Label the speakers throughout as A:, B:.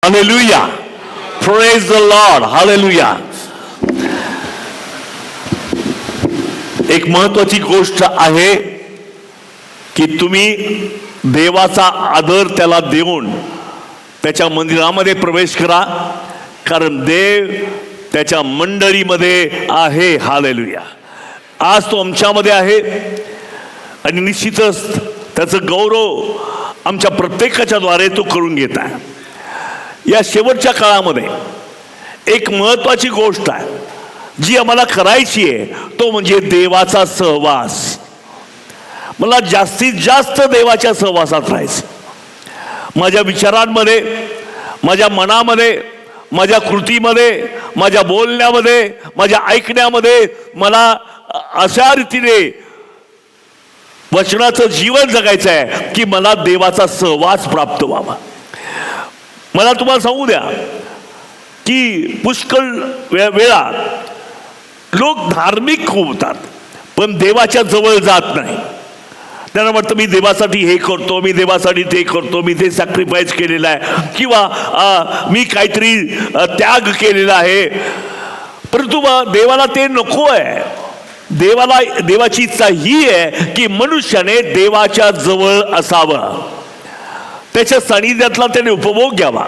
A: Hallelujah, praise the Lord, hallelujah. एक महत्वाची गोष्ट आहे की तुम्ही देवाचा आदर त्याला देऊन त्याच्या मंदिरामध्ये प्रवेश करा, कारण देव त्याच्या मंडळीमध्ये आहे. हालेलुया. आज तो आमच्यामध्ये आहे आणि निश्चितच त्याचं गौरव आमच्या प्रत्येकाच्या द्वारे तो करून घेत आहे. या शेवटच्या काळामध्ये एक महत्वाची गोष्ट आहे जी आम्हाला करायची आहे, तो म्हणजे देवाचा सहवास. मला जास्तीत जास्त देवाच्या सहवासात राहायचं. माझ्या विचारांमध्ये, माझ्या मनामध्ये, माझ्या कृतीमध्ये, माझ्या बोलण्यामध्ये, माझ्या ऐकण्यामध्ये मला अशा रीतीने वचनाचं जीवन जगायचं आहे की मला देवाचा सहवास प्राप्त व्हावा. मला तुम्हाला सांगू द्या की पुष्कळ वेळा लोक धार्मिक खूप होतात पण देवाच्या जवळ जात नाही. त्यांना वाटतं मी देवासाठी हे करतो, मी देवासाठी ते करतो, मी ते सॅक्रिफाईस केलेलं आहे किंवा मी काहीतरी त्याग केलेला आहे. परंतु देवाला ते नको आहे. देवाची इच्छा ही आहे की मनुष्याने देवाच्या जवळ असावं, त्याच्या सानिध्यातला त्याने उपभोग घ्यावा.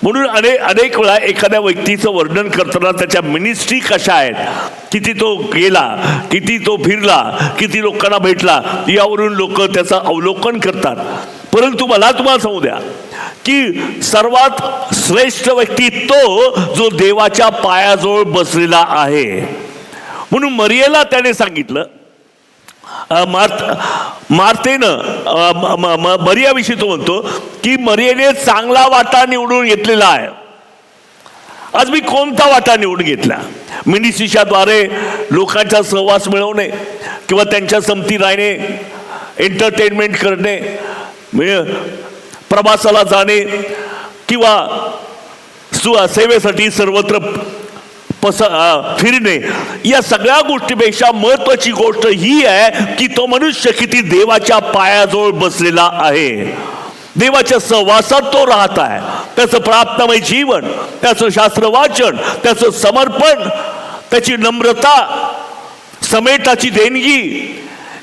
A: म्हणून अनेक वेळा एखाद्या व्यक्तीचं वर्णन करताना त्याच्या मिनिस्ट्री कशा आहेत, किती तो गेला, किती तो फिरला, किती लोकांना भेटला, यावरून लोक त्याचं अवलोकन करतात. परंतु मला तुम्हाला सांगू द्या की सर्वात श्रेष्ठ व्यक्ती तो जो देवाच्या पायाजवळ बसलेला आहे. म्हणून मरियेला त्याने सांगितलं, मार्तेनं मरियाविषयी तो म्हणतो की मरियेने चांगला वाटा निवडून घेतलेला आहे. आज मी कोणता वाटा निवडून घेतला? मिनिस्ट्रीच्या द्वारे लोकांचा सहवास मिळवणे किंवा त्यांच्या संगती राहणे, एंटरटेनमेंट करणे, प्रवासाला जाणे किंवा सेवेसाठी सर्वत्र फिरणे. या सगळ्या गोष्टीपेक्षा महत्वाची गोष्ट ही आहे की तो मनुष्य किती देवाच्या पायाजवळ बसलेला आहे, देवाच्या सहवासात तो राहत आहे. त्याचं प्रार्थनामय जीवन, त्याचं शास्त्र वाचन, त्याचं समर्पण, त्याची नम्रता, समेटाची देणगी,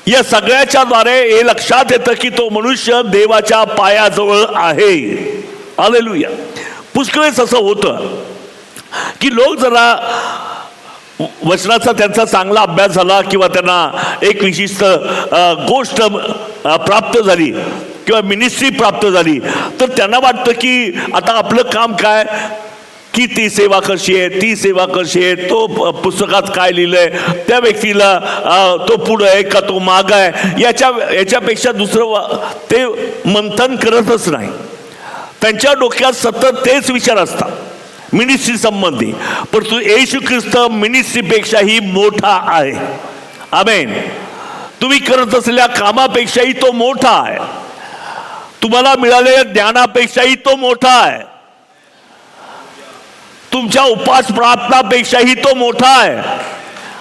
A: या सगळ्याच्या द्वारे हे लक्षात येतं की तो मनुष्य देवाच्या पायाजवळ आहे. हालेलुया. पुष्कळच असं होतं की लोक जरा वचनाचा त्यांचा चांगला अभ्यास झाला किंवा त्यांना एक विशिष्ट गोष्ट प्राप्त झाली किंवा मिनिस्ट्री प्राप्त झाली तर त्यांना वाटतं की आता आपलं काम काय, की ती सेवा कशी आहे, ती सेवा कशी आहे, तो पुस्तकात काय लिहिलंय, त्या व्यक्तीला तो पुढं आहे का तो माग आहे, याच्यापेक्षा दुसरं ते मंथन करतच नाही. त्यांच्या डोक्यात सतत तेच विचार असतात मिनिस्ट्री संबंधी. परंतु येशू ख्रिस्त मिनिस्ट्रीपेक्षाही मोठा आहे. आमेन. तुम्ही करत असलेल्या कामापेक्षाही तो मोठा आहे. तुम्हाला मिळालेल्या ज्ञानापेक्षाही तो मोठा आहे. तुमच्या उपास प्रार्थनापेक्षाही तो मोठा आहे.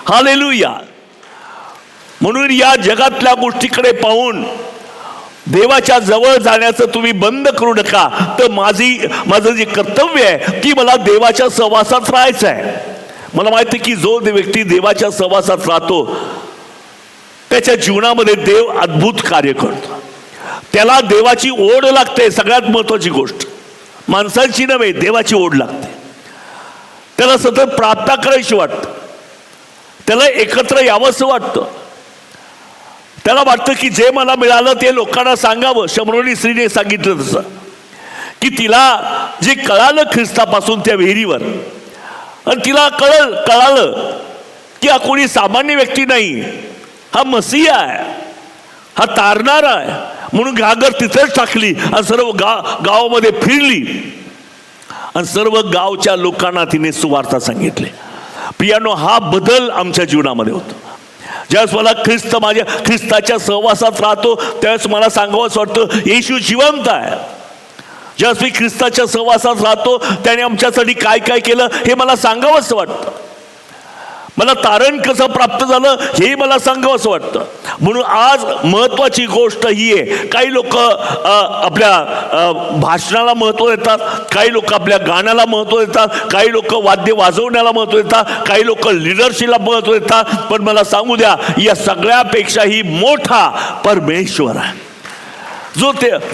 A: हालेलुया. म्हणून या जगातल्या गोष्टीकडे पाहून देवाच्या जवळ जाण्याचं तुम्ही बंद करू नका. तर माझं जे कर्तव्य आहे की मला देवाच्या सहवासात राहायचं आहे. मला माहिती आहे की जो व्यक्ती देवाच्या सहवासात राहतो त्याच्या जीवनामध्ये देव अद्भुत कार्य करतो. त्याला देवाची ओढ लागते. सगळ्यात महत्वाची गोष्ट माणसांची नव्हे, देवाची ओढ लागते. त्याला सतत प्रार्थना करायची वाटतं, त्याला एकत्र यावंसं वाटतं, त्याला वाटतं की जे मला मिळालं ते लोकांना सांगावं. शमरोनी स्त्रीने सांगितलं तसं की तिला जे कळालं ख्रिस्तापासून त्या विहिरीवर, आणि तिला कळालं की हा कोणी सामान्य व्यक्ती नाही, हा मसीहा आहे, हा तारणारा आहे. म्हणून घागर तिथेच टाकली आणि सर्व गावामध्ये फिरली आणि सर्व गावच्या लोकांना तिने सुवार्ता सांगितली. प्रियानो, हा बदल आमच्या जीवनामध्ये होतो. ज्यावेळेस मला ख्रिस्ताच्या सहवासात राहतो त्यावेळेस मला सांगावंच वाटतं येशू जिवंत आहे. ज्यावेळेस मी ख्रिस्ताच्या सहवासात राहतो त्याने आमच्यासाठी काय काय केलं हे मला सांगावंच वाटतं. मला तारण कसं प्राप्त झालं हे मला सांगावं असं वाटतं. म्हणून आज महत्वाची गोष्ट ही आहे. काही लोक आपल्या भाषणाला महत्त्व देतात, काही लोक आपल्या गाण्याला महत्त्व देतात, काही लोक वाद्य वाजवण्याला महत्त्व देतात, काही लोक लिडरशिपला महत्त्व देतात. पण मला सांगू द्या, या सगळ्यापेक्षाही मोठा परमेश्वर आहे.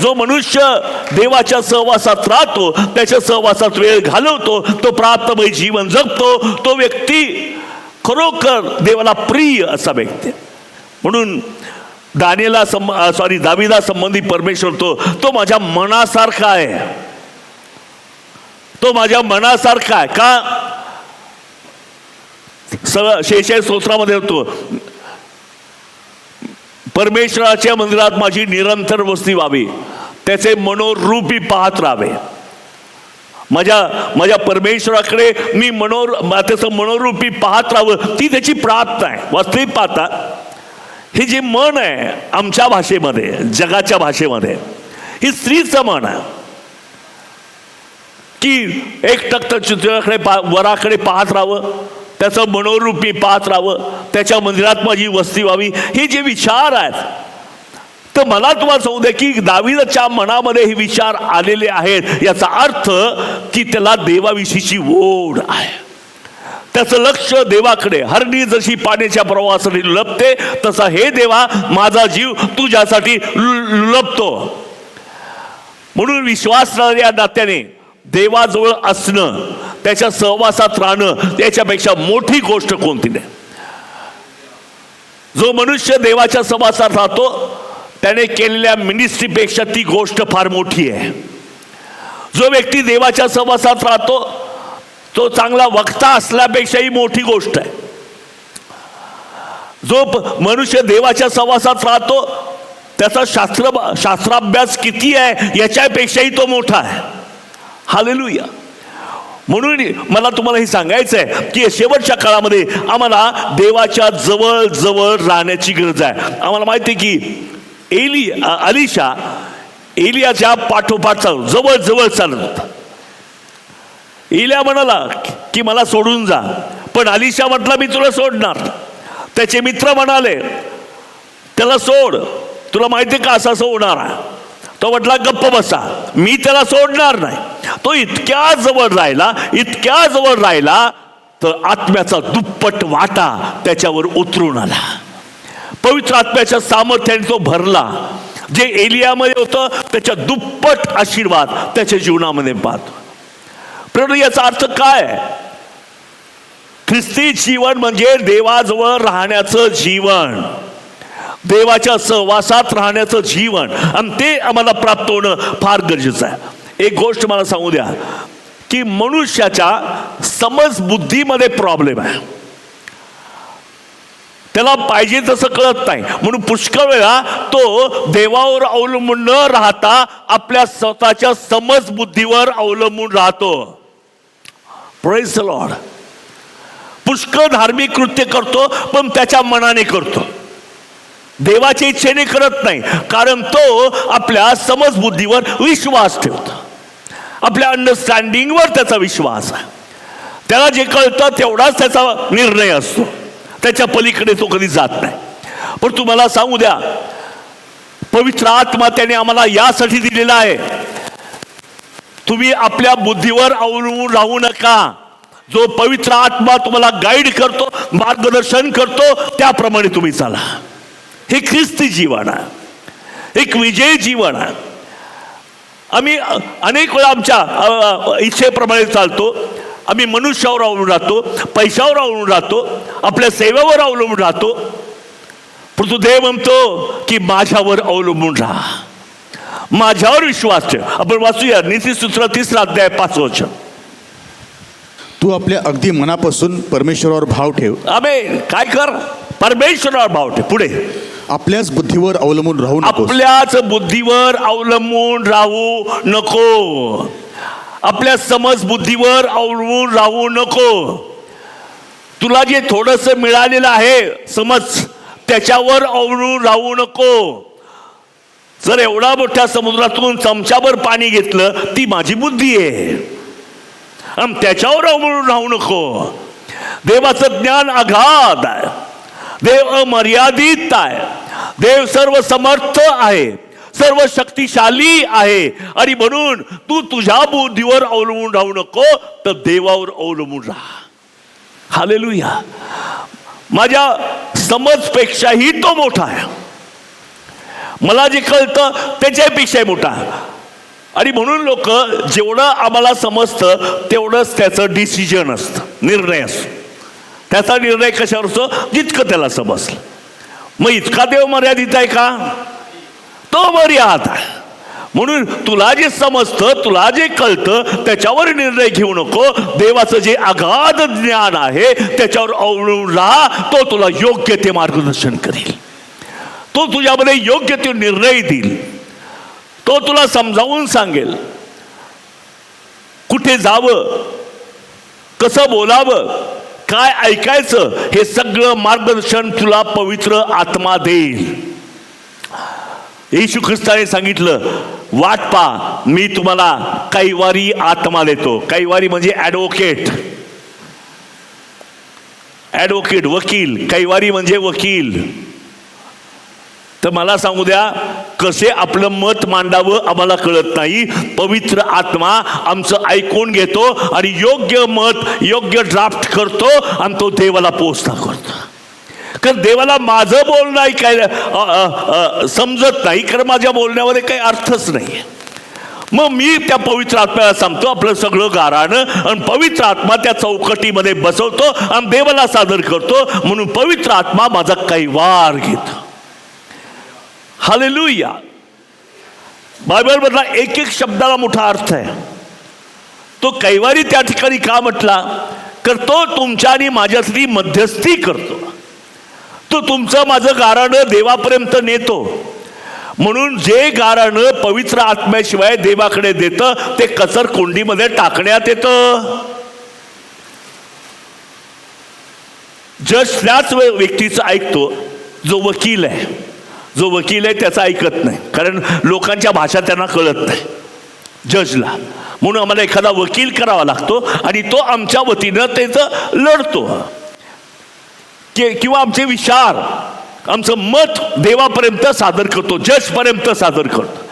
A: जो मनुष्य देवाच्या सहवासात राहतो, त्याच्या सहवासात वेळ घालवतो, तो प्राप्तमय जीवन जगतो, तो व्यक्ती खरोखर देवाला प्रिय असा व्यक्ती. म्हणून दाविदा संबंधी परमेश्वर तो माझ्या मनासारखा आहे, तो माझ्या मनासारखा आहे. का? 46 स्तोत्रामध्ये होतो, परमेश्वराच्या मंदिरात माझी निरंतर वस्ती व्हावी, त्याचे मनोरूपी पाहत राहावे. माझ्या परमेश्वराकडे मी त्याचं मनोरूपी पाहत राहावं, ती त्याची प्रार्थना आहे. वास्तविक पाहता हे जे मन आहे आमच्या भाषेमध्ये, जगाच्या भाषेमध्ये, ही स्त्रीचं मन आहे की एकटक चित्राकडे वराकडे पाहत राहावं, त्याचं मनोरूपी पाहत राहावं, त्याच्या मंदिरात माझी वस्ती व्हावी. हे जे विचार आहेत, तर मला तुम्हाला सांगू द्या की दाविदाच्या मनामध्ये हे विचार आलेले आहेत. याचा अर्थ की त्याला देवाविषयीची ओढ आहे, त्याचं लक्ष देवाकडे. हरणी जशी पाण्याच्या प्रवाहासाठी लुलपते, तसा हे देवा माझा जीव तुझ्यासाठी लुलपतो. म्हणून विश्वास या नात्याने देवाजवळ असणं, त्याच्या सहवासात राहणं, त्याच्यापेक्षा मोठी गोष्ट कोणती नाही. जो मनुष्य देवाच्या सहवासात राहतो, त्याने केलेल्या मिनिस्ट्रीपेक्षा ती गोष्ट फार मोठी आहे. जो व्यक्ती देवाच्या सहवासात राहतो, तो चांगला वक्ता असल्यापेक्षाही मोठी गोष्ट आहे. जो मनुष्य देवाच्या सहवासात राहतो, त्याचा शास्त्राभ्यास किती आहे याच्यापेक्षाही तो मोठा आहे. हालेलुया. म्हणून मला तुम्हाला हे सांगायचं आहे की शेवटच्या काळामध्ये आम्हाला देवाच्या जवळ जवळ राहण्याची गरज आहे. आम्हाला माहिती आहे की अलीशा एलियाच्या पाठोपाठ जवळ जवळ चालत होता. एलिया म्हणाला की मला सोडून जा, पण अलीशा म्हटला मी तुला सोडणार. त्याचे मित्र म्हणाले त्याला सोड, तुला माहिती का असं होणार आहे. तो म्हटला गप्प बसा, मी त्याला सोडणार नाही. तो इतक्या जवळ राहिला तर आत्म्याचा दुप्पट वाटा त्याच्यावर उतरून आला. पवित्र आत्म्याच्या सामर्थ्याने तो भरला. जे एलियामध्ये होतं त्याच्या दुप्पट आशीर्वाद त्याच्या जीवनामध्ये पाहतो. परंतु याचा अर्थ काय? ख्रिस्ती जीवन म्हणजे देवाजवळ राहण्याचं जीवन, देवाच्या सहवासात राहण्याचं जीवन, आणि ते आम्हाला प्राप्त होणं फार गरजेचं आहे. एक गोष्ट मला सांगू द्या की मनुष्याच्या समजबुद्धीमध्ये प्रॉब्लेम आहे. त्याला पाहिजे तसं कळत नाही. म्हणून पुष्कळ वेळा तो देवावर अवलंबून न राहता आपल्या स्वतःच्या समजबुद्धीवर अवलंबून राहतो. Praise the Lord. पुष्कळ धार्मिक कृत्य करतो पण त्याच्या मनाने करतो, देवाच्या इच्छेने करत नाही. कारण तो आपल्या समजबुद्धीवर विश्वास ठेवतो, आपल्या अंडरस्टँडिंगवर त्याचा विश्वास आहे. त्याला जे कळतं तेवढाच त्याचा निर्णय असतो, त्याच्या पलीकडे तो कधी जात नाही. पण तुम्हाला सांगू द्या, पवित्र आत्मा त्याने आम्हाला यासाठी दिलेला आहे, तुम्ही आपल्या बुद्धीवर अवलंबून राहू नका. जो पवित्र आत्मा तुम्हाला गाईड करतो, मार्गदर्शन करतो, त्याप्रमाणे तुम्ही चाला. हे ख्रिस्ती जीवन आहे, एक विजयी जीवन आहे. आम्ही अनेक वेळा आमच्या इच्छेप्रमाणे चालतो. आम्ही मनुष्यावर अवलंबून राहतो, पैशावर अवलंबून राहतो, आपल्या सेवेवर अवलंबून राहतो. परंतु देव म्हणतो की माझ्यावर अवलंबून राहा, माझ्यावर विश्वास ठेव. आपण वाचूया नीतिसूत्र 3 अध्याय 5 वचन.
B: तू आपल्या अगदी मनापासून परमेश्वरावर भाव ठेव.
A: आमेन. काय कर? परमेश्वरावर भाव ठेव. पुढे
B: आपल्याच बुद्धीवर अवलंबून राहू नको.
A: आपल्याच बुद्धीवर अवलंबून राहू नको. आपल्या समज बुद्धीवर अवलंबून राहू नको. तुला जे थोडस मिळालेलं आहे समज, त्याच्यावर अवलंबून राहू नको. जर एवढा मोठ्या समुद्रातून चमच्याभर पाणी घेतलं, ती माझी बुद्धी आहे, आणि त्याच्यावर अवलंबून राहू नको. देवाचं ज्ञान अगाध आहे, देव अमर्यादित आहे, देव सर्व समर्थ आहे, सर्व शक्तिशाली आहे. आणि म्हणून तू तुझ्या बुद्धीवर अवलंबून राहू नको, तर देवावर अवलंबून राहा. हालेलुया. माझ्या समजपेक्षाही तो मोठा आहे, मला जे कळतं त्याच्यापेक्षाही मोठा आहे. आणि म्हणून लोक जेवढं आम्हाला समजतं तेवढंच त्याचं डिसिजन असतं, निर्णय असतो. त्याचा निर्णय कशावर असतो? जितकं त्याला समजलं. मग इतका देव मर्यादित आहे का? तो मर्यादा आहे. म्हणून तुला जे समजतं, तुला जे कळतं त्याच्यावर निर्णय घेऊ नको. देवाचं जे अगाध ज्ञान आहे त्याच्यावर अवलंबून राहा. तो तुला योग्य ते मार्गदर्शन करेल, तो तुझ्यामध्ये योग्य ते निर्णय देईल, तो तुला समजावून सांगेल कुठे जावं, कसं बोलावं, काय ऐकायचं. हे सगळं मार्गदर्शन तुला पवित्र आत्मा देईल. येशू ख्रिस्ताने सांगितलं, वाट पहा, मी तुम्हाला कैवारी आत्मा देतो. कैवारी म्हणजे ॲडव्होकेट, ॲडव्होकेट वकील. कैवारी म्हणजे वकील. तर मला सांगू द्या, कसे आपलं मत मांडावं आम्हाला कळत नाही. पवित्र आत्मा आमचं ऐकून घेतो आणि योग्य मत, योग्य ड्राफ्ट करतो आणि तो देवाला पोचता करतो. कारण देवाला माझं बोलणं काय समजत नाही, कारण माझ्या बोलण्यामध्ये काही अर्थच नाही. मग मी त्या पवित्र आत्म्याला सांगतो आपलं सगळं गाराणं, आणि पवित्र आत्मा त्या चौकटीमध्ये बसवतो आणि देवाला सादर करतो. म्हणून पवित्र आत्मा माझा कैवार घेतो. हालेलुया. बायबलमधला एक एक शब्दाला मोठा अर्थ आहे. तो कैवारी त्या ठिकाणी का म्हटला? तर तो तुमच्या आणि माझ्यासाठी मध्यस्थी करतो. तो तुमचं माझं गाराणं देवापर्यंत नेतो. म्हणून जे गाराणं पवित्र आत्म्याशिवाय देवाकडे देतं ते कचर कोंडीमध्ये टाकण्यात येतं. जज त्याच व्यक्तीचं ऐकतो जो वकील आहे. जो वकील आहे त्याचं ऐकत नाही, कारण लोकांच्या भाषा त्यांना कळत नाही जजला. म्हणून आम्हाला एखादा वकील करावा लागतो आणि तो आमच्या वतीनं त्याचं लढतो, किंवा आमचे विचार, आमचं मत देवापर्यंत सादर करतो, जजपर्यंत सादर करतो.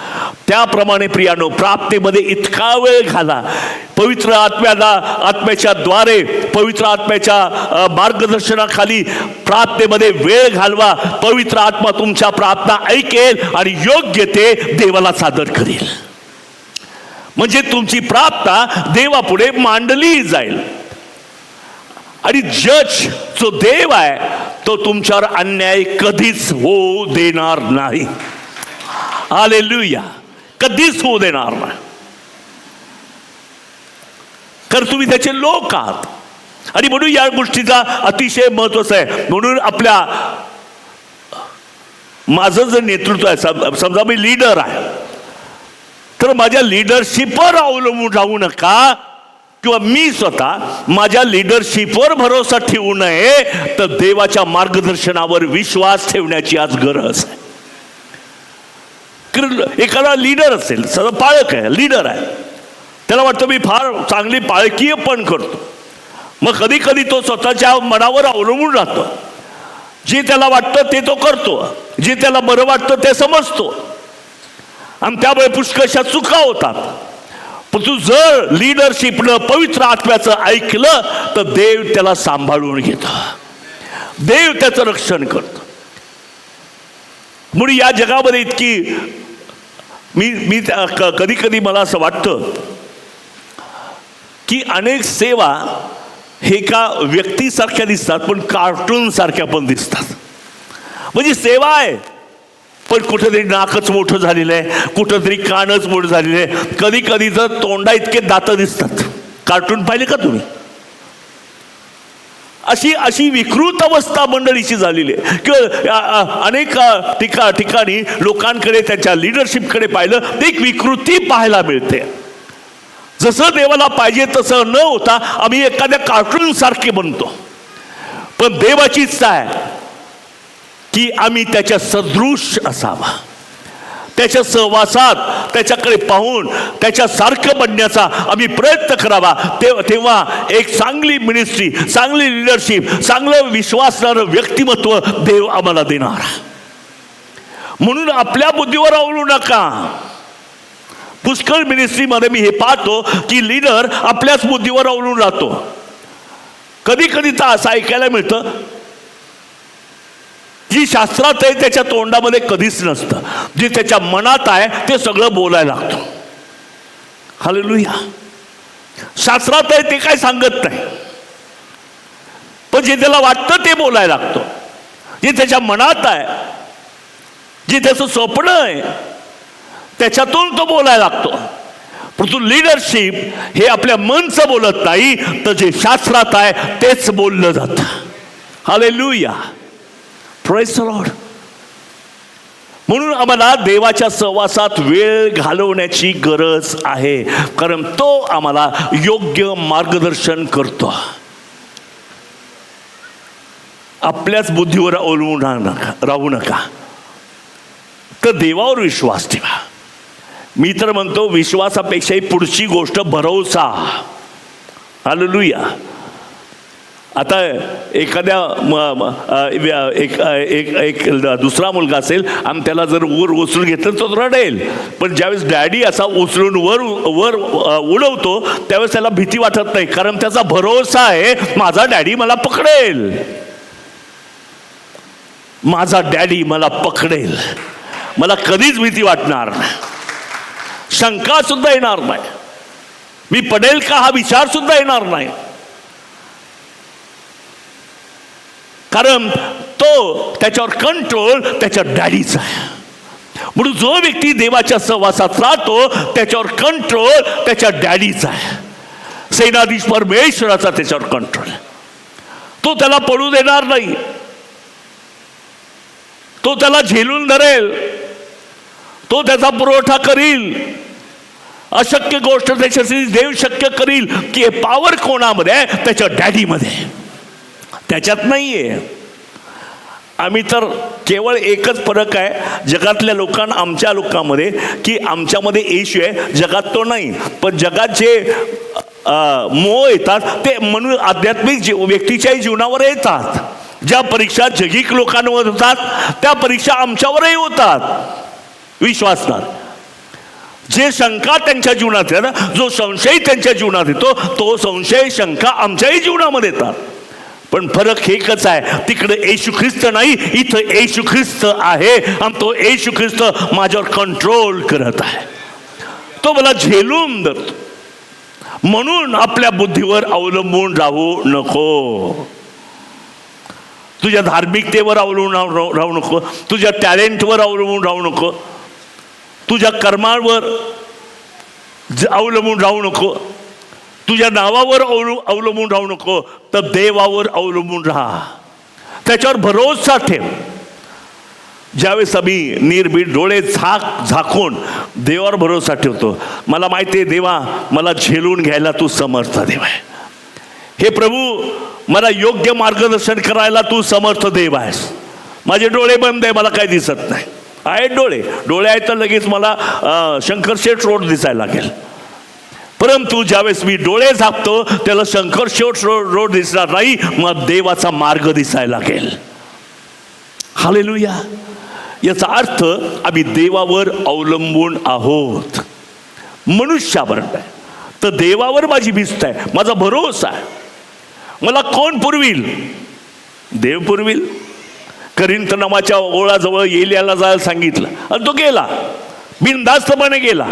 A: त्याप्रमाणे प्रियानो, प्राप्तीमध्ये इतका वेळ घाला. पवित्र आत्म्याच्या द्वारे, पवित्र आत्म्याच्या मार्गदर्शनाखाली प्राप्तीमध्ये वेळ घालवा. पवित्र आत्मा तुमच्या प्रार्थना ऐकेल आणि योग्य ते देवाला सादर करेल. म्हणजे तुमची प्रार्थना देवापुढे मांडली जाईल. आणि जज जो देव आहे तो तुमच्यावर अन्याय कधीच होऊ देणार नाही. हालेलुया. कधीच होऊ देणार नाही, कारण तुम्ही त्याचे लोक आहात. आणि म्हणून या गोष्टीचा अतिशय महत्त्वाचा आहे. म्हणून माझं जर नेतृत्व आहे, समजा मी लीडर आहे, तर माझ्या लिडरशिपवर अवलंबून राहू नका, किंवा मी स्वतः माझ्या लिडरशिपवर भरोसा ठेवू नये, तर देवाच्या मार्गदर्शनावर विश्वास ठेवण्याची आज गरज आहे. एखादा लीडर असेल, सगळं पाळक आहे, लीडर आहे, त्याला वाटतं मी फार चांगली पाळकीय पण करतो. मग कधी कधी तो स्वतःच्या मनावर अवलंबून राहतो. जे त्याला वाटतं ते तो करतो, जे त्याला बरं वाटतं ते समजतो, आणि त्यामुळे पुष्कळशा चुका होतात. पण तू जर लीडरशिपनं पवित्र आत्म्याचं ऐकलं तर देव त्याला सांभाळून घेतो, देव त्याचं रक्षण करतो. म्हणून या जगामध्ये इतकी मी कधी कधी मला असं वाटतं की अनेक सेवा हे का व्यक्तीसारख्या दिसतात, पण कार्टून सारख्या पण दिसतात. म्हणजे सेवा आहे, पण कुठेतरी नाकच मोठं झालेलं आहे, कुठंतरी कानच मोठं झालेलं आहे, कधी कधी तर तोंडा इतके दात दिसतात. कार्टून पाहिले का तुम्ही? अशी विकृत अवस्था मंडळीची झालेली आहे. किंवा अनेक ठिकाणी लोकांकडे, त्यांच्या लिडरशिपकडे पाहिलं तर एक विकृती पाहायला मिळते. जसं देवाला पाहिजे तसं न होता आम्ही एखाद्या कार्टून सारखे बनतो. पण देवाची इच्छा आहे की आम्ही त्याच्या सदृश असावा, त्याच्या सहवासात त्याच्याकडे पाहून त्याच्यासारखं बनण्याचा आम्ही प्रयत्न करावा. तेव्हा एक चांगली मिनिस्ट्री, चांगली लिडरशिप, चांगलं विश्वासणारं व्यक्तिमत्व देव आम्हाला देणार. म्हणून आपल्या बुद्धीवर अवलंबू नका. पुष्कळ मिनिस्ट्रीमध्ये मी हे पाहतो की लीडर आपल्याच बुद्धीवर अवलंबून राहतो. कधी कधी तर असं ऐकायला मिळतं जी शास्त्रात आहे त्याच्या तोंडामध्ये कधीच नसतं, जे त्याच्या मनात आहे ते सगळं बोलायला लागतो. हालेलुया. शास्त्रात आहे ते काय सांगत नाही, पण जे त्याला वाटतं ते बोलायला लागतो. जे त्याच्या मनात आहे, जे त्याचं स्वप्न आहे, त्याच्यातून तो बोलायला लागतो. परंतु लिडरशिप हे आपल्या मनचं बोलत नाही, तर जे शास्त्रात आहे तेच बोललं जातं. हालेलुया. Praise the Lord. म्हणून आम्हाला देवाच्या सहवासात वेळ घालवण्याची गरज आहे, कारण तो आम्हाला योग्य मार्गदर्शन करतो. आपल्याच बुद्धीवर अवलंबून राहू नका, तर देवावर विश्वास ठेवा. मी तर म्हणतो विश्वासापेक्षाही पुढची गोष्ट भरवसा. हालेलुया. आता एखाद्या एक दुसरा मुलगा असेल आणि त्याला जर वर उचलून घेतलं तो रडेल, पण ज्यावेळेस डॅडी असा उचलून वर उडवतो त्यावेळेस त्याला भीती वाटत नाही, कारण त्याचा भरोसा आहे माझा डॅडी मला पकडेल, माझा डॅडी मला पकडेल. मला कधीच भीती वाटणार नाही, शंका सुद्धा येणार नाही, मी पडेल का हा विचार सुद्धा येणार नाही, कारण तो त्याच्यावर कंट्रोल त्याच्या डॅडीचा आहे. म्हणून जो व्यक्ती देवाच्या सहवासात राहतो त्याच्यावर कंट्रोल त्याच्या डॅडीचा आहे. सेनाधीश परमेश्वराचा त्याच्यावर कंट्रोल. तो त्याला पडू देणार नाही, तो त्याला झेलून धरेल, तो त्याचा पुरवठा करील. अशक्य गोष्ट त्याच्यासाठी देव शक्य करील. की पॉवर कोणामध्ये आहे? त्याच्या डॅडीमध्ये, त्याच्यात नाहीये. आम्ही तर केवळ एकच फरक आहे जगातल्या लोकांना आमच्या लोकांमध्ये, की आमच्यामध्ये येशू आहे, जगात तो नाही. पण जगात जे मोह येतात ते म्हणून आध्यात्मिक व्यक्तीच्याही जीवनावर येतात. ज्या परीक्षा जगिक लोकांवर होतात त्या परीक्षा आमच्यावरही होतात. विश्वासनात जे शंका त्यांच्या जीवनात आहे ना, जो संशय त्यांच्या जीवनात येतो, तो संशय शंका आमच्याही जीवनामध्ये येतात. पण फरक एकच आहे, तिकडे येशू ख्रिस्त नाही, इथं येशू ख्रिस्त आहे आणि तो येशू ख्रिस्त माझ्यावर कंट्रोल करत आहे, तो मला झेलून धरतो. म्हणून आपल्या बुद्धीवर अवलंबून राहू नको, तुझ्या धार्मिकतेवर अवलंबून राहू नको, तुझ्या टॅलेंटवर अवलंबून राहू नको, तुझ्या कर्मावर अवलंबून राहू नको, तुझ्या नावावर अवलंबून राहू नको, तर देवावर अवलंबून राहा, त्याच्यावर भरोसा ठेव. ज्यावेळेस आम्ही निर्भीड डोळे झाकून देवावर भरोसा ठेवतो, मला माहिती आहे देवा मला झेलून घ्यायला तू समर्थ देव आहे, हे प्रभू मला योग्य मार्गदर्शन करायला तू समर्थ देव आहेस. माझे डोळे बंद आहे, मला काही दिसत नाही. आहेत डोळे आहेत तर लगेच मला शंकरशेठ रोड दिसायला लागेल. परंतु ज्यावेळेस मी डोळे झाकतो त्याला शंकरशेठ रोड दिसणार नाही, मग देवाचा मार्ग दिसायला लागेल. हालेलुया. याचा अर्थ आम्ही देवावर अवलंबून आहोत. मनुष्यावर नाही, तर देवावर माझी भिस्त आहे, माझा भरोसा आहे. मला कोण पुरविल? देव पुरविल. करिंथ नावाच्या ओळाजवळ एलियाला जायला सांगितलं आणि तो गेला, बिनधास्तपणे गेला.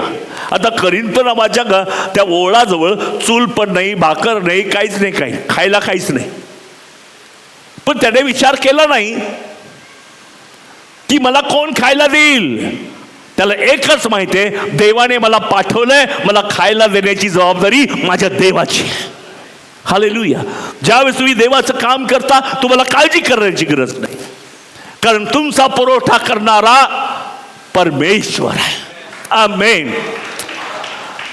A: आता करिंथ नावाच्या त्या ओळाजवळ चूल पण नाही, भाकर नाही, काहीच नाही, काही खायला काहीच नाही. पण त्याने विचार केला नाही की मला कोण खायला देईल. त्याला एकच माहिती आहे, देवाने मला पाठवलंय, मला खायला देण्याची जबाबदारी माझ्या देवाची. हालेलुया. ज्यावेळेस तुम्ही देवाचं काम करता तुम्हाला काळजी करण्याची गरज नाही, कारण तुमचा पुरवठा करणारा परमेश्वर आहे. आमेन.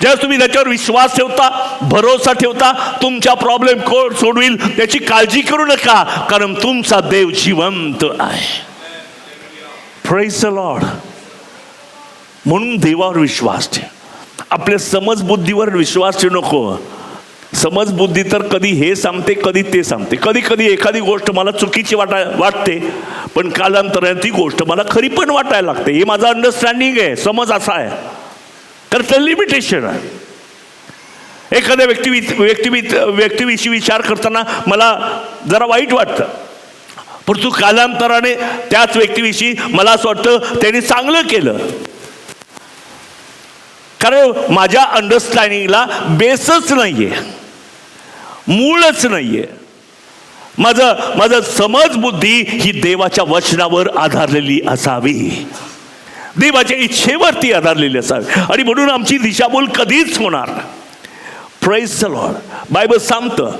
A: ज्यावेळेस तुम्ही त्याच्यावर विश्वास ठेवता, भरोसा ठेवता, तुमच्या प्रॉब्लेम कोण सोडविल त्याची काळजी करू नका, कारण तुमचा देव जिवंत आहे. Praise the Lord. म्हणून देवावर विश्वास ठेव. आपल्या समजबुद्धीवर विश्वास ठेवू नको. समजबुद्धी तर कधी हे सांगते, कधी ते सांगते. कधी कधी एखादी गोष्ट मला चुकीची वाटते, पण कालांतराने ती गोष्ट मला खरी पण वाटायला लागते. हे माझं अंडरस्टँडिंग आहे, समज असा आहे. तर ते लिमिटेशन आहे. एखाद्या व्यक्तीविषयी विचार करताना मला जरा वाईट वाटतं, परंतु कालांतराने त्याच व्यक्तीविषयी मला असं वाटतं त्यांनी चांगलं केलं, कारण माझ्या अंडरस्टँडिंगला बेसच नाहीये, मूळच नाहीये. माझं समजबुद्धी ही देवाच्या वचनावर आधारलेली असावी, देवाच्या इच्छेवरती आधारलेली असावी. आणि म्हणून आमची दिशाभूल कधीच होणार. Praise the Lord. बायबल सांगतं,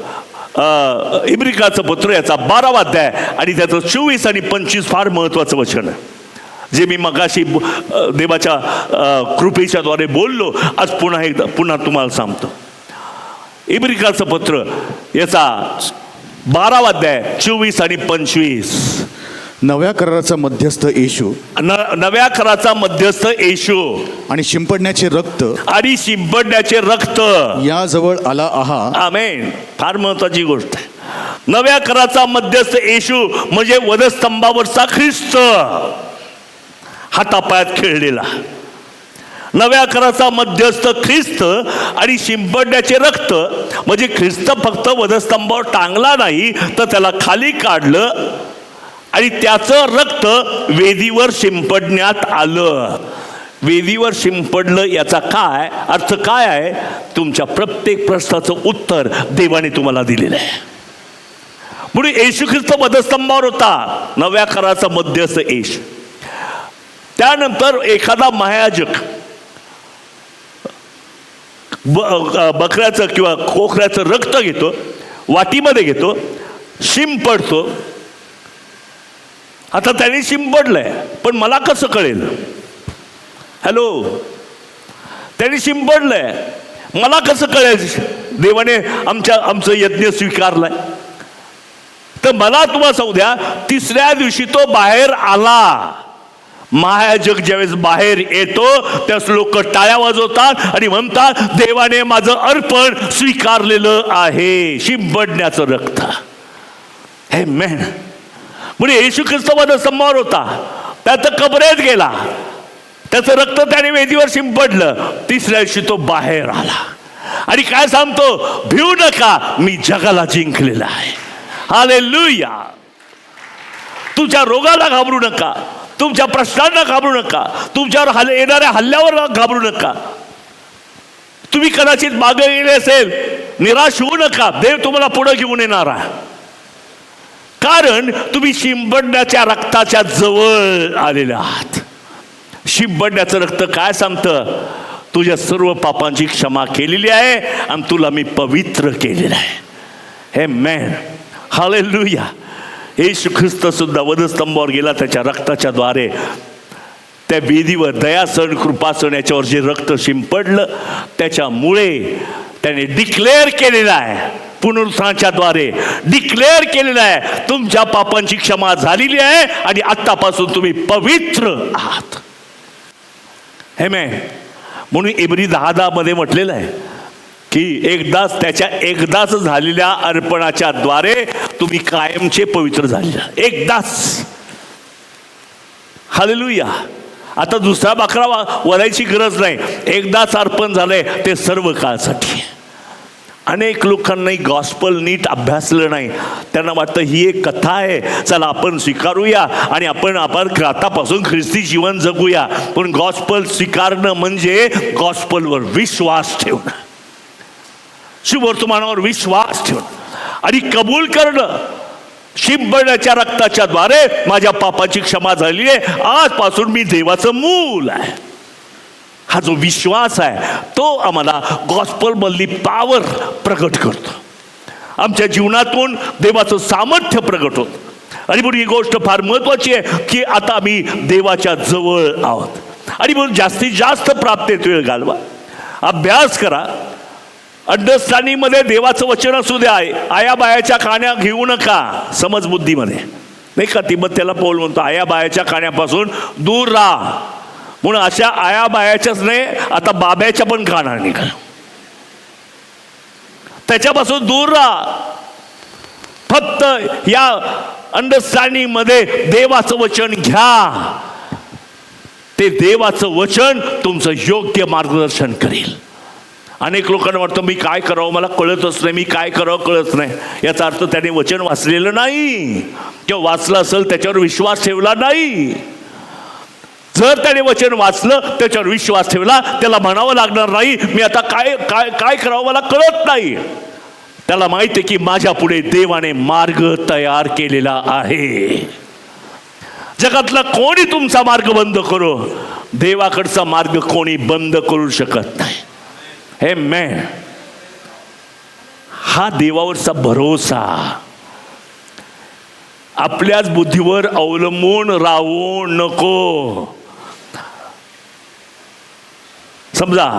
A: इब्रिकाचं पत्र याचा 12वा अध्याय आणि त्याचं 24 आणि 25 फार महत्वाचं वचन आहे, जे मी मगाशी देवाच्या कृपेच्या द्वारे बोललो. आज पुन्हा तुम्हाला सांगतो. इब्रिकाचं पत्र याचा 12वा अध्याय 24 आणि 25.
B: नव्या कराराचा मध्यस्थ येशू,
A: नव्या कराराचा मध्यस्थ येशू
B: आणि शिंपडण्याचे रक्त याजवळ आला आहात.
A: आमेन. फार महत्वाची गोष्ट आहे. नव्या कराराचा मध्यस्थ येशू म्हणजे वधस्तंभावरचा ख्रिस्त, हातापायात खेळलेला. नव्या कराराचा मध्यस्थ ख्रिस्त आणि शिंपडण्याचे रक्त म्हणजे ख्रिस्त फक्त वधस्तंभावर टांगला नाही, तर त्याला खाली काढलं आणि त्याचं रक्त वेदीवर शिंपडण्यात आलं. वेदीवर शिंपडलं याचा काय अर्थ काय आहे? तुमच्या प्रत्येक प्रश्नाचं उत्तर देवाने तुम्हाला दिलेलं आहे. म्हणून येशू ख्रिस्त वधस्तंभावर होता, नव्या कराराचा मध्यस्थ येशू. त्यानंतर एखादा महायाजक बकऱ्याचं किंवा कोकऱ्याचं रक्त घेतो, वाटीमध्ये घेतो, शिंपडतो. आता त्याने शिंपडलंय, पण मला कसं कळेल? हॅलो, त्याने शिंपडलंय, मला कसं कळेल देवाने आमचं यज्ञ स्वीकारलाय? तर मला तुम्हाला सांगू द्या, तिसऱ्या दिवशी तो बाहेर आला. महायाजक ज्यावेळेस बाहेर येतो त्यावेळेस लोक टाळ्या वाजवतात आणि म्हणतात, देवाने माझं अर्पण स्वीकारलेलं आहे, शिंपडण्याचं रक्त. हे मेन. म्हणजे येशू ख्रिस्त वधस्तंभावर होता, त्याचं कबरेत गेला, त्याचं रक्त त्याने वेदीवर शिंपडलं. तिसऱ्या दिवशी तो बाहेर आला आणि काय सांगतो? भिवू नका, मी जगाला जिंकलेला आहे. हालेलुया. तुमच्या रोगाला घाबरू नका, तुमच्या प्रश्नांना घाबरू नका, तुमच्यावर येणाऱ्या हल्ल्यावर घाबरू नका. तुम्ही कदाचित मागे गेले असेल, निराश होऊ नका. देव तुम्हाला पुढे घेऊन येणार आहे, कारण तुम्ही शिंपडण्याच्या रक्ताच्या जवळ आलेले आहात. शिंपडण्याचं रक्त काय सांगतं? तुझ्या सर्व पापांची क्षमा केलेली आहे आणि तुला मी पवित्र केलेलं आहे. हे मॅन, हालेलुया. येशू ख्रिस्त सुद्धा वधस्तंभावर गेला, त्याच्या रक्ताच्या द्वारे त्या वेदीवर दयासन कृपासन याच्यावर जे रक्त शिंपडलं, त्याच्यामुळे त्याने डिक्लेअर केलेलं आहे, पुनरुत्थानाच्या द्वारे डिक्लेअर केलेलं आहे, तुमच्या पापांची क्षमा झालेली आहे आणि आत्तापासून तुम्ही पवित्र आहात. हे मॅन. म्हणून इब्री 10:10 मध्ये म्हटलेलं आहे की एकदाच झालेल्या अर्पणाच्या द्वारे तुम्ही कायमचे पवित्र झालेला, एकदाच. हालेलुया. आता दुसरा बकरा वरायची गरज नाही, एकदाच अर्पण झालंय, ते सर्व काळासाठी. अनेक लोकांनाही गॉस्पल नीट अभ्यासलं नाही. त्यांना वाटतं ही एक कथा आहे, चला आपण स्वीकारूया आणि आपण आतापासून ख्रिस्ती जीवन जगूया. पण गॉस्पल स्वीकारणं म्हणजे गॉस्पलवर विश्वास ठेवणं, शुभवर्तमानावर विश्वास ठेवणं आणि कबूल करणं. शिंपडण्याच्या रक्ताच्या द्वारे माझ्या पापाची क्षमा झाली आहे, आजपासून मी देवाचं मूल आहे. हा जो विश्वास आहे तो आम्हाला गॉस्पल मधली पॉवर प्रगट करतो, आमच्या जीवनातून देवाचं सामर्थ्य प्रगट होतं. आणि म्हणून ही गोष्ट फार महत्वाची आहे की आता आम्ही देवाच्या जवळ आहोत. आणि म्हणून जास्तीत जास्त प्राप्तीत वेळ घालवा, अभ्यास करा. अंडरस्टँडिंग मध्ये देवाचं वचन असू द्या, आया बायाच्या काण्या घेऊ नका. समजबुद्धीमध्ये नाही का, तिबत्याला पौल म्हणतो, आया बायाच्या काण्यापासून दूर राहा. म्हणून अशा आया बायाच्याच नाही, आता बाब्याच्या पण कानावर निघा. त्याच्यापासून दूर राहा. फक्त या अंडरस्टँडिंग मध्ये देवाचं वचन घ्या. ते देवाचं वचन तुमचं योग्य मार्गदर्शन करेल. अनेक लोकांना वाटतं मी काय करावं मला कळतच नाही, मी काय करावं कळत नाही. याचा अर्थ त्याने वचन वाचलेलं नाही किंवा वाचलं असेल त्याच्यावर विश्वास ठेवला नाही. जर त्याने वचन वाचलं त्याच्यावर विश्वास ठेवला, त्याला म्हणावं लागणार नाही मी आता काय काय काय करावं मला कळत नाही. त्याला माहिती आहे की माझ्या पुढे देवाने मार्ग तयार केलेला आहे. जगातला कोणी तुमचा मार्ग बंद करो, देवाकडचा मार्ग कोणी बंद करू शकत नाही. हे मैं हा देवावरचा भरोसा. आपल्याच बुद्धीवर अवलंबून राहू नको. समजा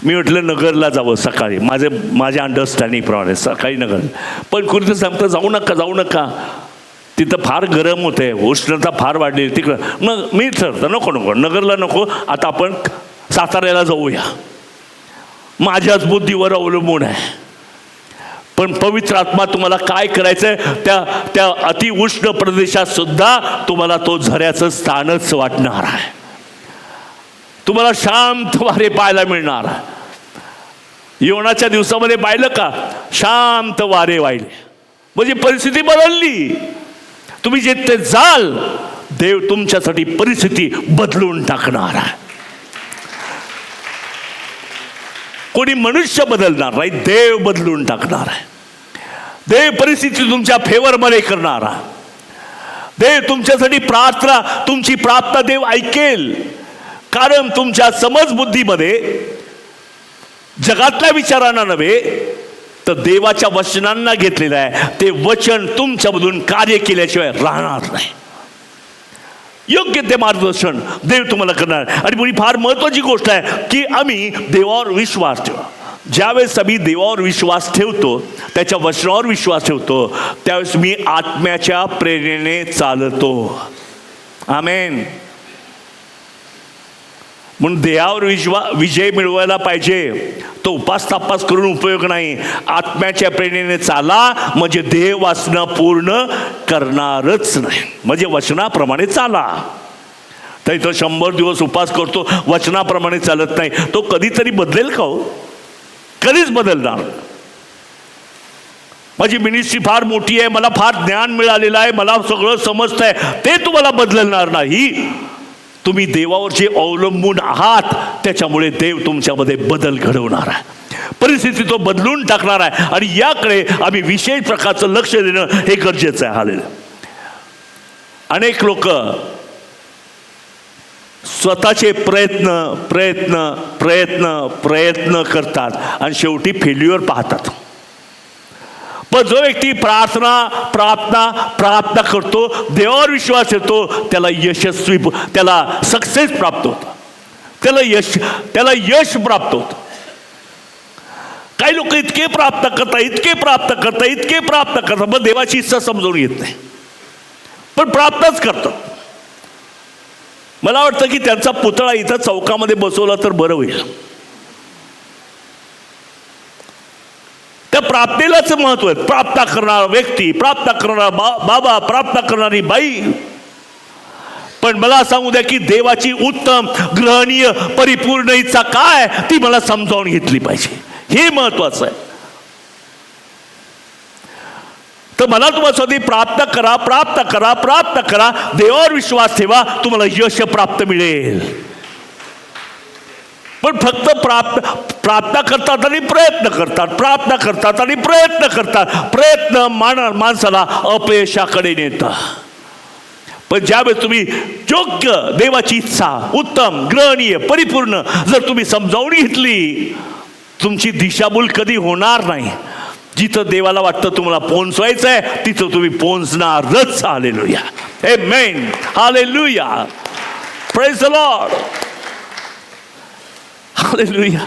A: मी म्हटलं नगरला जावं सकाळी, माझ्या अंडरस्टँडिंग प्रमाणे सकाळी नगर, पण कुणी तर सांगतं जाऊ नका, तिथं फार गरम होते, उष्णता फार वाढलेली तिकडं. मग मी ठरतं नको नगरला नको, आता आपण साताऱ्याला जाऊया. माझ्याच बुद्धीवर अवलंबून आहे. पण पवित्र आत्मा तुम्हाला काय करायचंय, त्या अतिउष्ण प्रदेशात सुद्धा तुम्हाला तो झऱ्याचं स्थानच वाटणार आहे. तुम्हाला शांत वारे पाहायला मिळणार. योनाच्या दिवसामध्ये पाहिलं का, शांत वारे वाहिले म्हणजे परिस्थिती बदलली. तुम्ही जिथे जाल देव तुमच्यासाठी परिस्थिती बदलून टाकणार आहे. कोणी मनुष्य बदलणार नाही, देव बदलून टाकणार आहे. देव परिस्थिती तुमच्या फेवरमध्ये करणार आहे. देव तुमच्यासाठी प्रार्थना, तुमची प्रार्थना देव ऐकेल. कारण तुमच्या समजबुद्धीमध्ये जगातल्या विचारांना नव्हे तर देवाच्या वचनांना घेतलेलं आहे. ते वचन तुमच्यामधून कार्य केल्याशिवाय राहणार नाही. योग्य ते मार्गदर्शन देव तुम्हाला करणार. आणि पुढे फार महत्वाची गोष्ट आहे की आम्ही देवावर विश्वास ठेवा. ज्यावेळेस आम्ही देवावर विश्वास ठेवतो, त्याच्या वचनावर विश्वास ठेवतो, त्यावेळेस मी आत्म्याच्या प्रेरणेने चालतो. आमेन. म्हणून देवावर विजय मिळवायला पाहिजे. तो उपास तापास करून उपयोग नाही. आत्म्याच्या प्रेरणेने चाला, म्हणजे देह वासना पूर्ण करणारच नाही. म्हणजे वचनाप्रमाणे चाला. तर इथं 100 दिवस उपास करतो, वचनाप्रमाणे चालत नाही, तो कधीतरी बदलेल का हो? कधीच बदलणार. माझी मिनिस्ट्री फार मोठी आहे, मला फार ज्ञान मिळालेलं आहे, मला सगळं समजतंय, ते तुम्हाला बदलणार नाही. तुम्ही देवावर जे अवलंबून आहात त्याच्यामुळे देव तुमच्यामध्ये बदल घडवणार आहे. परिस्थिती तो बदलून टाकणार आहे. आणि याकडे आम्ही विशेष प्रकारचं लक्ष देणं हे गरजेचं आहे. हालेलुया. अनेक लोक स्वतःचे प्रयत्न करतात आणि शेवटी फेल्युअर पाहतात. पण जो व्यक्ती प्रार्थना करतो, देवावर विश्वास ठेवतो, त्याला सक्सेस प्राप्त होतं, त्याला यश प्राप्त होतं. काही लोक इतके प्राप्त करतात पण देवाची इच्छा समजून घेत नाही, पण प्राप्तच करतात. मला वाटतं की त्यांचा पुतळा इथं चौकामध्ये बसवला तर बरं होईल. त्या प्राप्तीलाच महत्व आहे. प्राप्त करणारा व्यक्ती, प्राप्त करणारा बाबा, प्राप्त करणारी बाई. पण मला सांगू द्या की देवाची उत्तम, ग्रहणीय, परिपूर्ण इच्छा काय ती मला समजावून घेतली पाहिजे. हे महत्वाचं आहे. तर मला तुम्हाला सांगते, प्राप्त करा, देवावर विश्वास ठेवा, तुम्हाला यश प्राप्त मिळेल. पण फक्त प्रार्थना करतात आणि प्रयत्न करतात. प्रयत्न माणसाला अपयशाकडे नेतात. पण ज्यावेळेस तुम्ही योग्य देवाची इच्छा, उत्तम, ग्रहणीय, परिपूर्ण जर तुम्ही समजावून घेतली, तुमची दिशाभूल कधी होणार नाही. जिथं देवाला वाटतं तुम्हाला पोहोचवायचं आहे तिथं तुम्ही पोहोचणारच. Hallelujah. Amen. Hallelujah. Praise the Lord. Hallelujah.